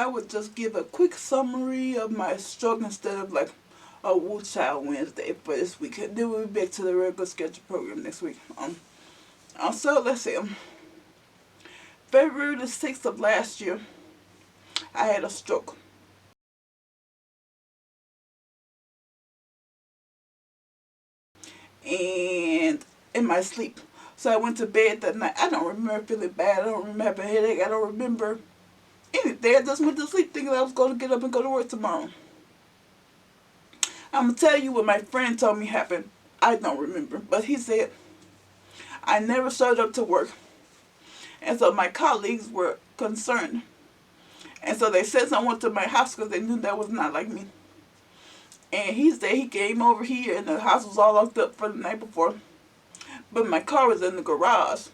I would just give a quick summary of my struggle instead of like a Woo Child Wednesday for this week. Then we'll be back to the regular schedule program next week. So let's see. February the 6th of last year, I had a stroke. And in my sleep. So I went to bed that night. I don't remember feeling bad. I don't remember having a headache. I don't remember anything. I just went to sleep thinking I was going to get up and go to work tomorrow. I'm going to tell you what my friend told me happened. I don't remember. But he said, I never showed up to work. And so my colleagues were concerned. And so they sent someone to my house because they knew that was not like me. And he said he came over here and the house was all locked up for the night before. But my car was in the garage.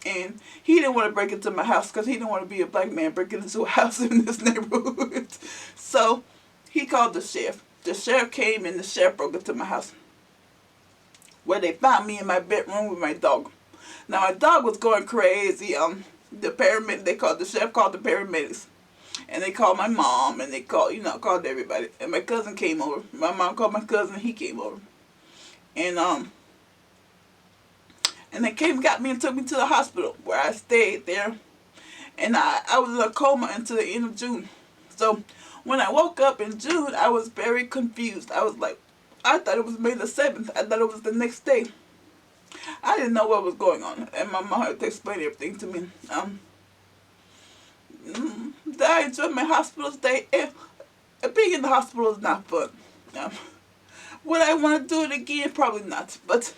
And he didn't want to break into my house because he didn't want to be a black man breaking into a house in this neighborhood. So he called the sheriff. The sheriff came and the sheriff broke into my house, where they found me in my bedroom with my dog. Now my dog was going crazy. The sheriff called the paramedics. And they called my mom and they called everybody. And my cousin came over. My mom called my cousin, he came over. And they came and got me and took me to the hospital where I stayed there. And I was in a coma until the end of June. So when I woke up in June, I was very confused. I was like, I thought it was May the 7th. I thought it was the next day. I didn't know what was going on. And my mom had to explain everything to me. I enjoyed my hospital stay. Being in the hospital is not fun. Would I want to do it again? Probably not. But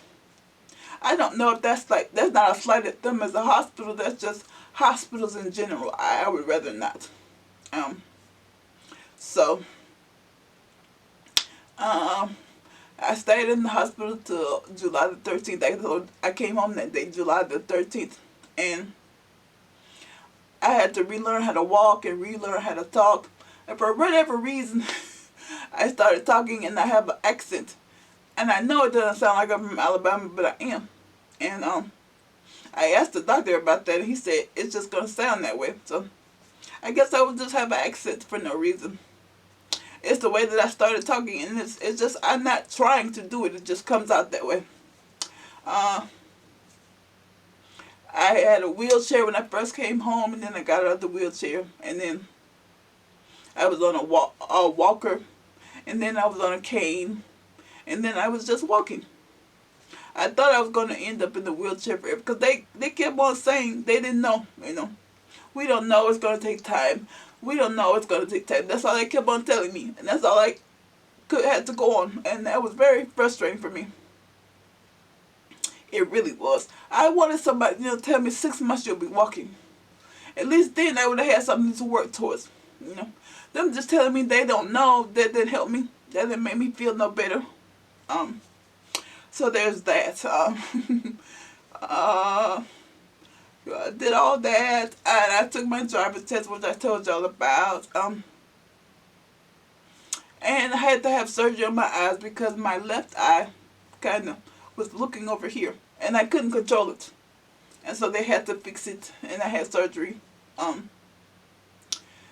I don't know if that's not a slight at them as a hospital. That's just hospitals in general. I would rather not. I stayed in the hospital till July the 13th. I came home that day, July the 13th. And I had to relearn how to walk and relearn how to talk. And for whatever reason, I started talking and I have an accent. And I know it doesn't sound like I'm from Alabama, but I am. And I asked the doctor about that and he said, it's just going to sound that way. So I guess I would just have an accent for no reason. It's the way that I started talking, and it's just, I'm not trying to do it. It just comes out that way. I had a wheelchair when I first came home, and then I got out of the wheelchair, and then I was on a walker, and then I was on a cane, and then I was just walking. I thought I was going to end up in the wheelchair forever, because they kept on saying they didn't know, We don't know, it's going to take time. We don't know, it's going to take time. That's all they kept on telling me, and that's all I had to go on, and that was very frustrating for me. It really was. I wanted somebody to tell me 6 months you'll be walking. At least then I would have had something to work towards. Them just telling me they don't know, that didn't help me. That didn't make me feel no better. So there's that. I did all that, and I took my driver's test, which I told y'all about. And I had to have surgery on my eyes because my left eye kind of was looking over here, and I couldn't control it. And so they had to fix it, and I had surgery.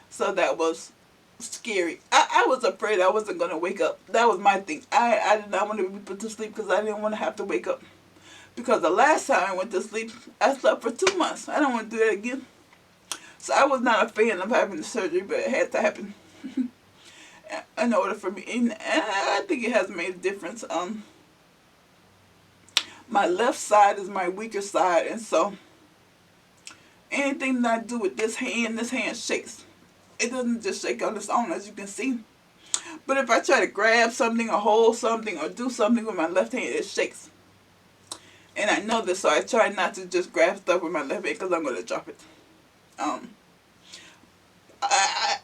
So that was scary. I was afraid I wasn't going to wake up. That was my thing. I did not want to be put to sleep because I didn't want to have to wake up. Because the last time I went to sleep, I slept for 2 months. I don't want to do that again. So I was not a fan of having the surgery, but it had to happen in order for me. And I think it has made a difference. My left side is my weaker side, and so anything that I do with this hand shakes. It doesn't just shake on its own, as you can see. But if I try to grab something or hold something or do something with my left hand, it shakes. And I know this, so I try not to just grab stuff with my left hand because I'm going to drop it.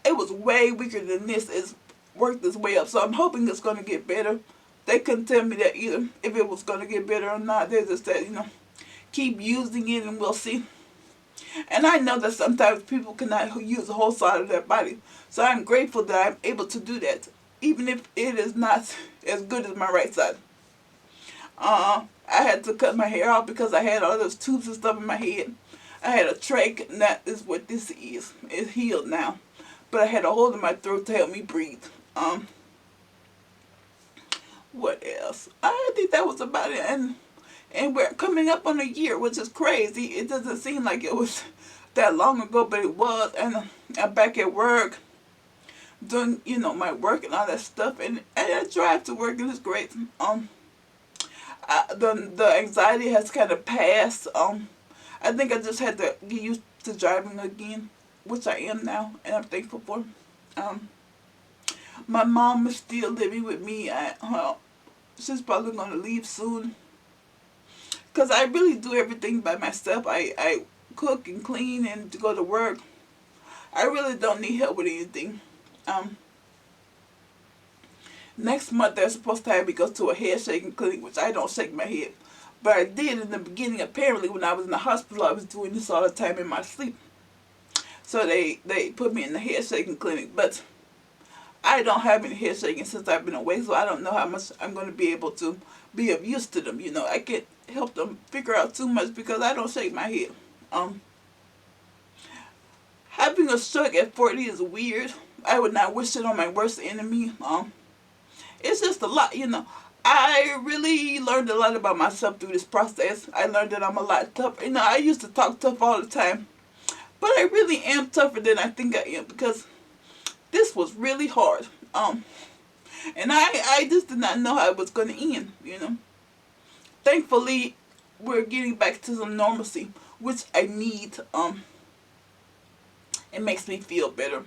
It was way weaker than this. It's worked its way up, so I'm hoping it's going to get better. They couldn't tell me that either, if it was going to get better or not. They just said, keep using it and we'll see. And I know that sometimes people cannot use the whole side of their body. So I'm grateful that I'm able to do that, even if it is not as good as my right side. I had to cut my hair off because I had all those tubes and stuff in my head. I had a trach, and that is what this is. It's healed now. but I had a hole in my throat to help me breathe. What else? I think that was about it. And we're coming up on a year, which is crazy. It doesn't seem like it was that long ago, but it was. And I'm back at work, doing my work and all that stuff, and I drive to work, and it's great. The anxiety has kind of passed. I think I just had to get used to driving again, which I am now, and I'm thankful for. My mom is still living with me. She's probably gonna leave soon, cause I really do everything by myself. I cook and clean and to go to work. I really don't need help with anything. Next month they're supposed to have me go to a head shaking clinic, which I don't shake my head. But I did in the beginning. Apparently when I was in the hospital, I was doing this all the time in my sleep. So they put me in the head shaking clinic. But I don't have any head shaking since I've been away, so I don't know how much I'm going to be able to be of use to them. I can't help them figure out too much because I don't shake my head. Having a stroke at 40 is weird. I would not wish it on my worst enemy. It's just a lot, I really learned a lot about myself through this process. I learned that I'm a lot tougher. I used to talk tough all the time, but I really am tougher than I think I am because this was really hard. And I just did not know how it was going to end. Thankfully, we're getting back to some normalcy, which I need. It makes me feel better.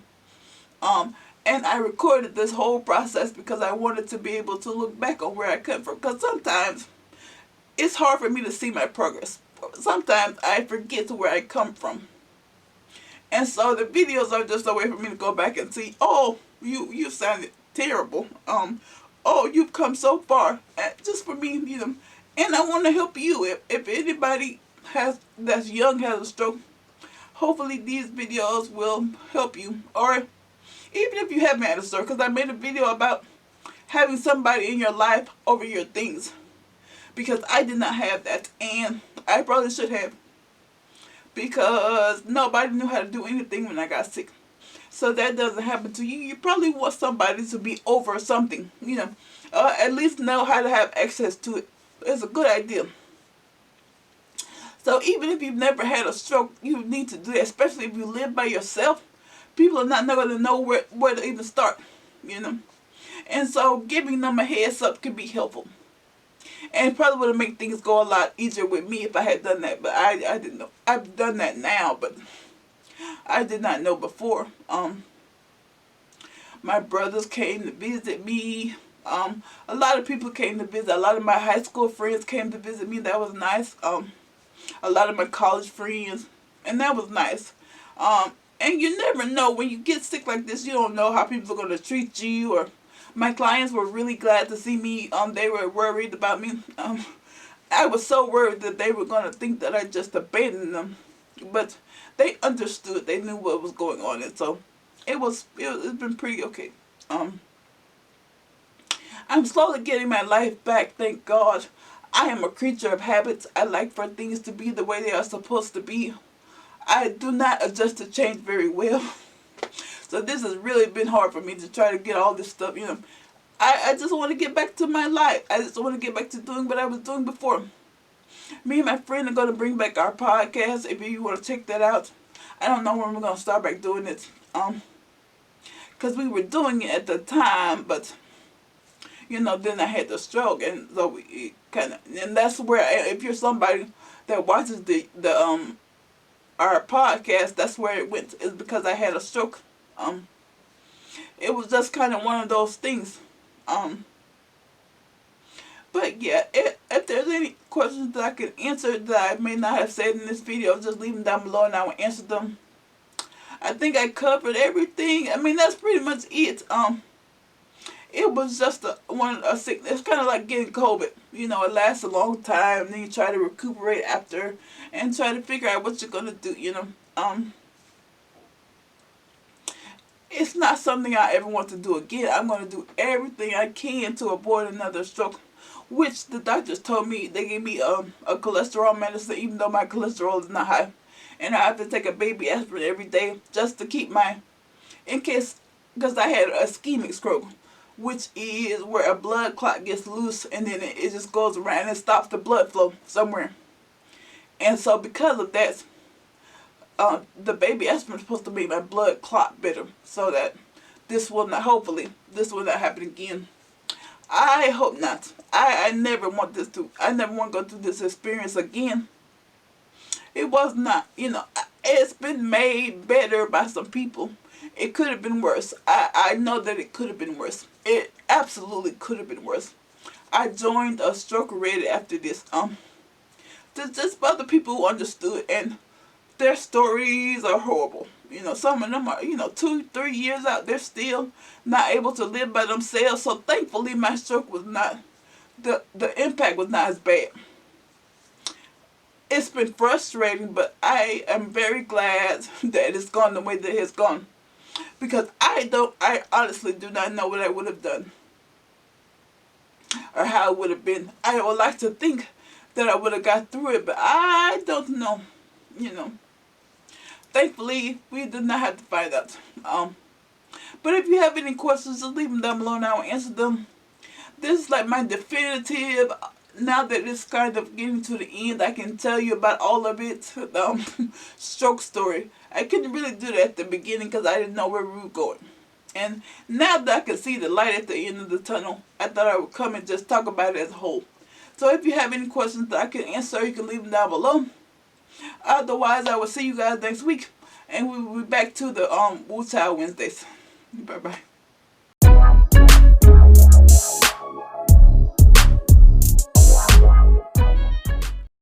And I recorded this whole process because I wanted to be able to look back on where I come from. Because sometimes it's hard for me to see my progress. Sometimes I forget where I come from. And so the videos are just a way for me to go back and see, oh, you sounded terrible. Oh, you've come so far. Just for me, And I want to help you. If anybody that's young has a stroke, hopefully these videos will help you. Or even if you haven't had a stroke, because I made a video about having somebody in your life over your things. Because I did not have that, and I probably should have. Because nobody knew how to do anything when I got sick. So that doesn't happen to you. You probably want somebody to be over something, at least know how to have access to it. It's a good idea. So even if you've never had a stroke, you need to do that, especially if you live by yourself. People are not going to know where to even start, And so giving them a heads up could be helpful. And it probably would have made things go a lot easier with me if I had done that. But I didn't know. I've done that now, but I did not know before. My brothers came to visit me. A lot of people came to visit. A lot of my high school friends came to visit me. That was nice. A lot of my college friends. And that was nice. And you never know, when you get sick like this, you don't know how people are going to treat you. Or my clients were really glad to see me. They were worried about me. I was so worried that they were going to think that I just abandoned them. But they understood. They knew what was going on. And so it's been pretty okay. I'm slowly getting my life back, thank God. I am a creature of habits. I like for things to be the way they are supposed to be. I do not adjust to change very well. So this has really been hard for me to try to get all this stuff, I just want to get back to my life. I just want to get back to doing what I was doing before. Me and my friend are going to bring back our podcast. If you want to check that out. I don't know when we're going to start back doing it. Because we were doing it at the time, but then I had the stroke, and so we and that's where, if you're somebody that watches our podcast, that's where it went, is because I had a stroke. It was just kind of one of those things. But yeah, if there's any questions that I can answer that I may not have said in this video, just leave them down below and I will answer them. I think I covered everything. I mean, that's pretty much it. It was just a sickness. It's kind of like getting COVID. It lasts a long time, and then you try to recuperate after and try to figure out what you're going to do, It's not something I ever want to do again. I'm going to do everything I can to avoid another stroke, which the doctors told me. They gave me a cholesterol medicine, even though my cholesterol is not high. And I have to take a baby aspirin every day just to keep my in case, because I had a ischemic stroke, which is where a blood clot gets loose and then it just goes around and stops the blood flow somewhere. And so because of that, the baby aspirin is supposed to make my blood clot better, so that this will not, hopefully, this will not happen again. I hope not. I never want this to, I never want to go through this experience again. It was not, it's been made better by some people. It could have been worse. I know that it could have been worse. It absolutely could have been worse. I joined a stroke ready after this. Just other people who understood, and their stories are horrible. Some of them are, 2-3 years out, they're still not able to live by themselves. So thankfully my stroke was not, the impact was not as bad. It's been frustrating, but I am very glad that it's gone the way that it's gone. Because I honestly do not know what I would have done. Or how it would have been. I would like to think that I would have got through it, but I don't know. Thankfully, we did not have to find out. But if you have any questions, just leave them down below and I will answer them. This is like my definitive, now that it's kind of getting to the end, I can tell you about all of it, stroke story. I couldn't really do that at the beginning because I didn't know where we were going. And now that I can see the light at the end of the tunnel, I thought I would come and just talk about it as a whole. So if you have any questions that I can answer, you can leave them down below. Otherwise, I will see you guys next week. And we will be back to the Wu Tao Wednesdays. Bye-bye.